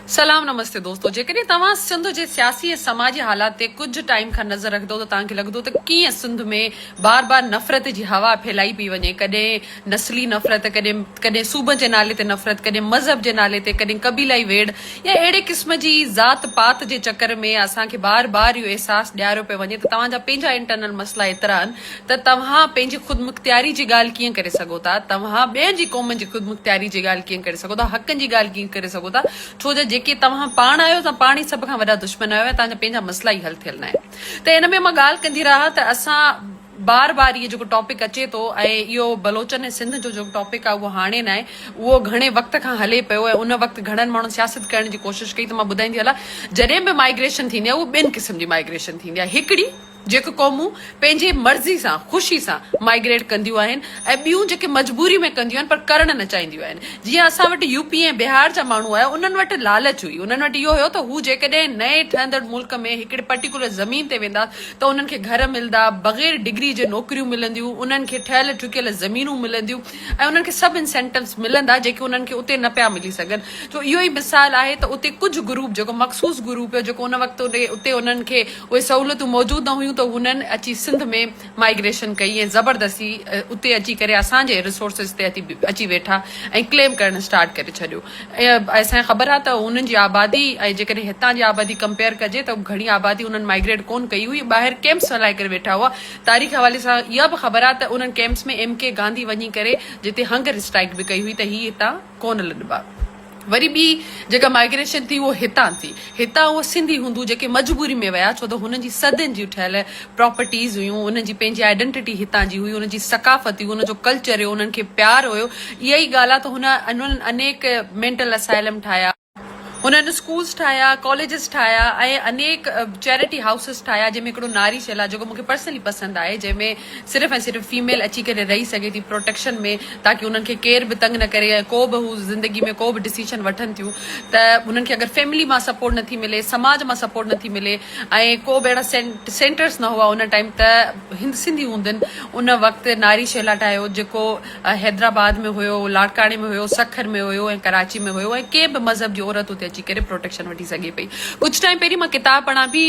सलाम नमस्ते दोस्तों जेकॾहिं तव्हां सिंध जे सियासी ऐं समाजी हालात ते कुझु टाइम खां नज़र रखंदो त तव्हांखे लॻंदो त कीअं सिंध में बार बार नफ़रत जी हवा फैलाई पई वञे। कॾहिं नस्ली नफ़रत, कॾहिं सूबे जे नाले ते नफ़रत, कॾहिं मज़हब जे नाले ते, कॾहिं क़बीलाई वेड़ या अहिड़े क़िस्म जी ज़ात पात जे चकर में असांखे बार बार इहो अहसासु ॾियारियो पियो वञे त तव्हांजा पंहिंजा इंटरनल मसइला एतिरा आहिनि त तव्हां पंहिंजी ख़ुदमुख़्तियारी जी ॻाल्हि कीअं करे सघो था, तव्हां ॿियनि जी क़ौम जी ख़ुदमुख़्तियारी जी ॻाल्हि कीअं करे सघो था, हक़नि जी ॻाल्हि कीअं करे सघो था। छो जो जेके तव्हां पाण आहियो त पाण ई सभ खां वॾा दुश्मन आहियो ऐं तव्हांजा पंहिंजा मसइला ई हल थियल न आहिनि। त हिन में मां ॻाल्हि कंदी रहां त असां बार बार इहो जेको टॉपिक अचे थो ऐं इहो बलोचन ऐं सिंध जो जेको टॉपिक आहे उहो हाणे न आहे, उहो घणे वक़्त खां हले पियो ऐं उन वक़्तु घणनि माण्हुनि सियासत करण जी कोशिशि कई। त मां ॿुधाईंदी हलां, जॾहिं बि माइग्रेशन थींदी आहे उहो ॿिनि क़िस्म जी माइग्रेशन थींदी आहे। हिकिड़ी जेके क़ौमूं पंहिंजी मर्ज़ी सां ख़ुशी सां माइग्रेट कंदियूं आहिनि ऐं ॿियूं जेके मजबूरी में कंदियूं आहिनि पर करण न चाहींदियूं आहिनि। जीअं असां वटि यूपी ऐं बिहार जा माण्हू आया, उन्हनि वटि लालच हुई, उन्हनि वटि इहो हुयो त हू जेकॾहिं नए ठहंदड़ मुल्क में हिकिड़े पर्टिकुलर ज़मीन ते वेंदा त उन्हनि खे घर मिलंदा, बग़ैर डिग्री जे नौकरियूं मिलंदियूं, उन्हनि खे ठहियल ठुकियल ज़मीनूं मिलंदियूं ऐं उन्हनि खे सभु इंसेंटिव्स मिलंदा जेके उन्हनि खे उते न पिया मिली सघनि। तो इहो ई मिसाल आहे त उते कुझु ग्रुप जेको मख़सूस ग्रुप हुयो जेको उन वक़्तु उते उन्हनि खे उहे सहूलियतूं मौजूदु न हुयूं त हुननि अची सिंध में माइग्रेशन कई ऐं ज़बरदस्ती उते अची करे असांजे रिसोर्सिस ते अची वेठा ऐं क्लेम करणु स्टार्ट करे छॾियो। असांखे ख़बर आहे त उन्हनि जी आबादी ऐं जेकॾहिं हितां जी आबादी कंपेयर कजे त घणी आबादी उन्हनि माइग्रेट कोन कई हुई, ॿाहिरि कैंप्स हलाए करे वेठा हुआ। तारीख़ हवाले सां इहा बि ख़बर आहे त उन्हनि कैंप्स में MK गांधी वञी करे जिते हंगर स्ट्राइक बि कई हुई त हीअ हितां कोन लॾिबा। वरी ॿी जेका माइग्रेशन थी उहो हितां थी, हितां उहो सिंधी हूंदू जेके मजबूरी में विया, छो त हुननि जी सदियुनि जी ठहियल प्रॉपर्टीज़ हुयूं, उन्हनि जी पंहिंजी आइडेंटिटी हितां जी हुई, उन्हनि जी सकाफ़त हुई, उनजो कल्चर हुयो, उन्हनि खे प्यार हुयो। इहा ई ॻाल्हि आहे त उन्हनि अनेक मेंटल असाइलम ठाहिया, उन्हनि स्कूल्स ठाहिया, कॉलेजिस ठाहिया ऐं अनेक चैरिटी हाउसिस ठाहिया, जंहिंमें हिकिड़ो नारी शेल आहे जेको मूंखे पर्सनली पसंदि आहे, जंहिंमें सिर्फ़ु ऐं सिर्फ़ु फीमेल अची करे रही सघे थी प्रोटेक्शन में, ताकी उन्हनि खे केर बि तंग न करे ऐं को बि हू ज़िंदगी में को बि डिसीजन वठनि थियूं त उन्हनि खे अगरि फैमिली मां सपोर्ट नथी मिले, समाज मां सपोर्ट नथी मिले ऐं को बि अहिड़ा सेंटर्स न हुआ उन टाइम त हिंद सिंधी हूंदनि उन वक़्तु नारी शेला ठाहियो जेको हैदराबाद में हुयो, लाड़काणे में हुयो, सखर में हुयो ऐं कराची में हुयो ऐं कंहिं बि मज़हब जी औरत उते अची करे प्रोटेक्शन वठी सघे पई। कुझु टाइम पहिरीं मां किताब पढ़ां पई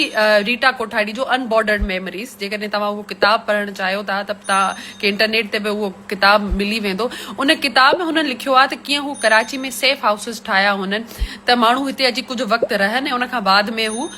रीटा कोठारी जो अनबॉर्डर्ड मेमोरीज़। जेकॾहिं तव्हां उहो किताब पढ़णु चाहियो था त तव्हांखे इंटरनेट ते बि उहो किताब मिली वेंदो। उन किताब में हुननि लिखियो आहे त कीअं हू कराची में सेफ हाउसिस ठाहिया हुननि त माण्हू हिते अची कुझु वक़्तु रहनि ऐं उन खां बाद में हू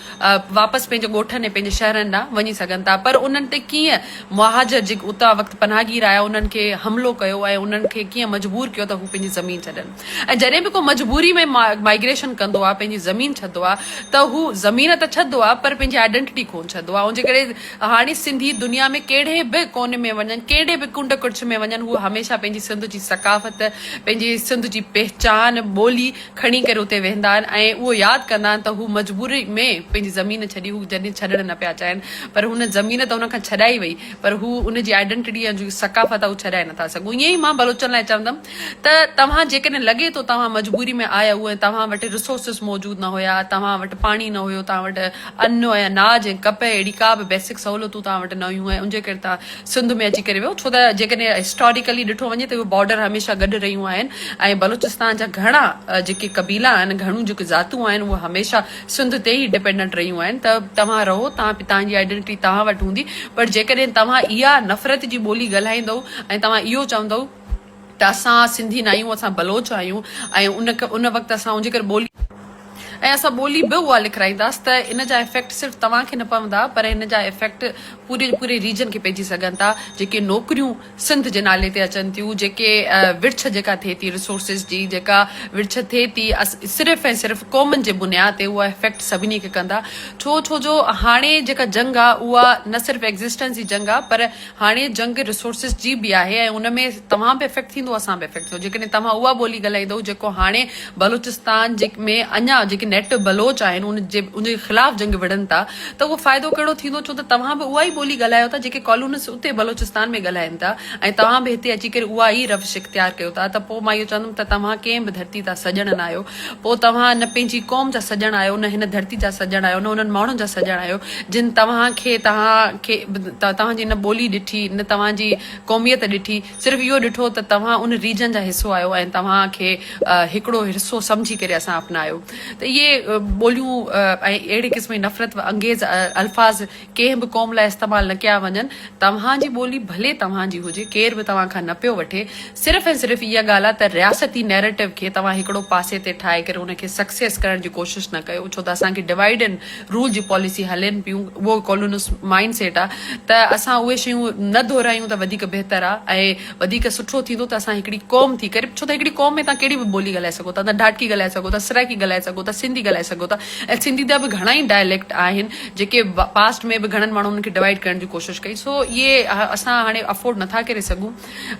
वापसि पंहिंजे ॻोठनि ऐं पंहिंजे शहरनि ॾांहुं वञी सघनि था। पर उन्हनि ते कीअं मुहाजिर जेके उतां वक़्तु पनाहगीर आया उन्हनि खे हमिलो कयो ऐं उन्हनि खे कीअं मजबूर कयो त हू पंहिंजी ज़मीन छॾनि। ऐं जॾहिं बि को मजबूरी में माइग्रेशन कंदो आहे, पंहिंजी ज़मीन छॾंदो आहे त हू ज़मीन त छॾंदो आहे पर पंहिंजी आइडेंटिटी कोन छॾंदो आहे। ऐं जेकॾहिं हाणे सिंधी दुनिया में कहिड़े बि कोने में वञनि, कहिड़े बि कुंड कुर्छ में वञनि, हू हमेशह पंहिंजी सिंध जी सकाफ़त, पंहिंजी सिंध जी पहचान, ॿोली खणी करे उते वेंदा आहिनि ऐं उहो यादि कंदा आहिनि त हू मजबूरी में पंहिंजी ज़मीन छॾी, हू जॾहिं छॾणु न पिया चाहिनि पर हुन ज़मीन त हुनखां छॾाई वई पर हू उनजी आइडेंटिटी ऐं जेकी सकाफ़त आहे उहो छॾाए नथा सघूं। ईअं ई मां बलोचन लाइ चवंदमि त तव्हां जेकॾहिं लॻे थो तव्हां मजबूरी में आया हुआ ऐं तव्हां वटि रिसोर्सिस मौजूदु न हुया, तव्हां वटि पाणी न हुयो, तव्हां वटि अन्न ऐं अनाज ऐं कप अहिड़ी का बि बेसिक सहूलियतूं तव्हां वटि न हुयूं ऐं उनजे करे तव्हां सिंध में अची करे वियो, छो त जेकॾहिं हिस्टोरिकली ॾिठो वञे त उहे बॉर्डर हमेशह गॾु रहियूं आहिनि ऐं बलूचिस्तान जा घणा जेके क़बीला आहिनि, घणियूं जेके ज़ातूं आहिनि उहे हमेशह सिंध ते ई डिपेंडेंट रहियूं आहिनि। त तव्हां रहो, तव्हांजी आइडेंटिटी तव्हां वटि हूंदी, पर जेकॾहिं तव्हां इहा नफ़रत जी ॿोली ॻाल्हाईंदव ऐं तव्हां इहो चवंदव त असां सिंधी न आहियूं, असां बलोच आहियूं ऐं उन वक़्तु असां उनजे करे ॿोली ऐं असां ॿोली बि उहा लिखाईंदासीं त इन जा इफेक्ट सिर्फ़ु तव्हांखे न पवंदा पर इन जा इफेक्ट पूरे रीजन खे पइजी सघनि था। जेके नौकरियूं सिंध जे नाले ते अचनि थियूं, जेके विर्छ जेका थिए थी रिसोर्सिस जी, जेका विर्छ थिए थी सिर्फ़ु ऐं सिर्फ़ु क़ौमनि जे बुनियाद ते, उहा इफेक्ट सभिनी खे कंदा। छो जो हाणे जेका जंग आहे उहा न सिर्फ़ु एग्ज़िस्टेंस जी जंग आहे पर हाणे जंग रिसोर्सिस जी बि आहे ऐं उन में तव्हां बि इफेक्ट थींदो, असां बि इफेक्ट थींदो। जेकॾहिं तव्हां उहा ॿोली ॻाल्हाईंदव जेको हाणे बलूचिस्तान में अञा जेके नेट बलोच आहिनि उनजे ख़िलाफ़ जंग विढ़नि था त उहो फ़ाइदो कहिड़ो थींदो, छो त तव्हां बि उहा ई ॿोली ॻाल्हायो था जेके कॉलोनिस्ट उते बलूचिस्तान में ॻाल्हाइनि था ऐं तव्हां बि हिते अची करे उहा ई रविश इख्तियार कयो था। त पोइ मां इहो चवंदमि त तव्हां कंहिं बि धरती जा सॼण न आहियो, पोइ तव्हां न पंहिंजी क़ौम जा सॼण आहियो, न हिन धरती जा सॼण आहियो, न उन्हनि माण्हुनि जा सॼण आहियो जिन तव्हांजी न ॿोली ॾिठी, न तव्हांजी क़ौमियत ॾिठी, सिर्फ़ु इहो ॾिठो त तव्हां उन रीजन जा हिसो आहियो ऐं तव्हांखे हिकिड़ो हिसो सम्झी करे असां अपनायो। त इहे इहे ॿोलियूं ऐं अहिड़े क़िस्म जी नफ़रत अंगेज़ अल्फाज़ कंहिं बि क़ौम लाइ इस्तेमालु न कया वञनि। तव्हांजी ॿोली भले तव्हांजी हुजे, केर बि तव्हां खां न पियो वठे, सिर्फ़ु ऐं सिर्फ़ु इहा ॻाल्हि आहे त रियासती नैरेटिव खे तव्हां हिकिड़ो पासे ते ठाहे करे उनखे सक्सेस करण जी कोशिशि न कयो, छो त असांखे डिवाइड एंड रूल जी पॉलिसी हलेनि पियूं, उहो कॉलोनिस्ट माइंड सेट आहे त असां उहे शयूं न दोहरायूं त वधीक बहितर आहे ऐं वधीक सुठो थींदो त असां हिकिड़ी क़ौम थी करे, छो त हिकिड़ी क़ौम में तव्हां कहिड़ी बि ॿोली ॻाल्हाए सघो था, तव्हां ढाटकी ॻाल्हाए सघो था, सराइकी ॻाल्हाए सघो था, सिंधी ॻाल्हाए सघो था, ऐं सिंधी जा बि घणा ई डायलैक्ट आहिनि जेके पास्ट में बि घणनि माण्हुनि खे डिवाइड करण जी कोशिशि कई। सो इहे असां हाणे अफोर्ड नथा करे सघूं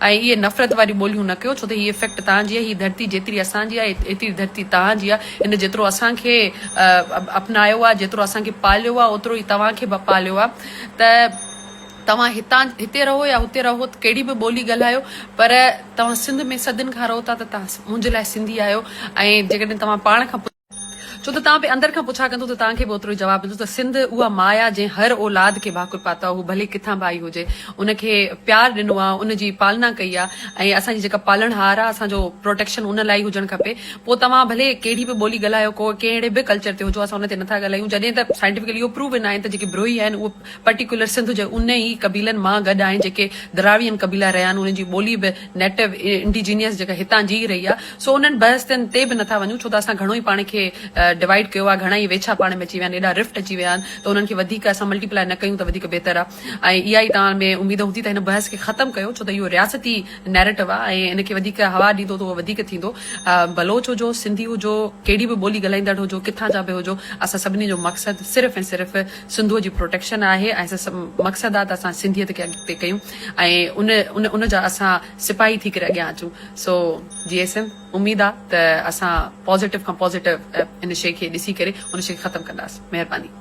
ऐं इहे नफ़रत वारी ॿोलियूं न कयो, छो त हीअ इफेक्ट तव्हांजी आहे, हीअ धरती जेतिरी असांजी आहे एतिरी धरती तव्हांजी आहे। इन जेतिरो असांखे अपनायो आहे, जेतिरो असांखे पालियो आहे, ओतिरो ई तव्हांखे बि पालियो आहे। त तव्हां हिते रहो या हुते रहो, कहिड़ी बि ॿोली ॻाल्हायो, पर तव्हां सिंध में सदियुनि खां रहो था त तव्हां मुंहिंजे लाइ सिंधी आहियो। ऐं जेकॾहिं तव्हां पाण खां छो त तव्हां बि अंदरि खां पुछा कंदो त तव्हांखे बि ओतिरो ई जवाबु ॾींदो त सिंध उहा माया जंहिं हर औलाद खे भाकुर पातो आहे, हू भले किथां बि आई हुजे, उनखे प्यार ॾिनो आहे, उनजी पालना कई आहे ऐं असांजी जेका पालणहार आहे असांजो प्रोटेक्शन उन लाइ हुजणु खपे। पोइ तव्हां भले कहिड़ी बि ॿोली ॻाल्हायो, को कहिड़े बि कल्चर ते हुजो, असां उन ते नथा ॻाल्हायूं, जॾहिं त साइंटिफिकली इहो प्रूवन आहे त जेके ब्रोही आहिनि उहे पर्टिकुलर सिंध जे उन ई कबीलनि मां गॾु आहिनि जेके द्राविड़ियन कबीला रहिया आहिनि, उन्हनि जी ॿोली बि नेटिव इंडिजीनियस जेका हितां जी रही आहे। सो उन्हनि बहसनि ते बि नथा वञूं, छो त असां घणो ई पाण खे डिवाइड कयो आहे, घणा ई वेछा पाण में अची विया आहिनि, एॾा रिफ्ट अची विया आहिनि, त उन्हनि खे वधीक असां मल्टीप्लाए न कयूं त वधीक बहितर आहे। ऐं इहा ई तव्हां में उमेद हूंदी त हिन बहस खे ख़तमु कयो, छो त इहो रियासती नैरेटिव आहे ऐं इनखे वधीक हवा ॾींदो त उहो वधीक थींदो। बलोच हुजो, सिंधी हुजो, कहिड़ी बि ॿोली ॻाल्हाईंदड़ हुजो, किथां जा बि हुजो, असां सभिनी जो मक़सदु सिर्फ़ु ऐं सिर्फ़ु सिंधूअ जी प्रोटेक्शन आहे ऐं मक़सदु आहे त असां सिंधियत खे अॻिते कयूं ऐं उन जा असां सिपाही थी करे अॻियां अचूं। सो GSM उमेद आहे त असां पॉज़िटिव खां पॉज़िटिव इन शइ खे ॾिसी करे उन शइ खे ख़तमु कंदासीं। महिरबानी।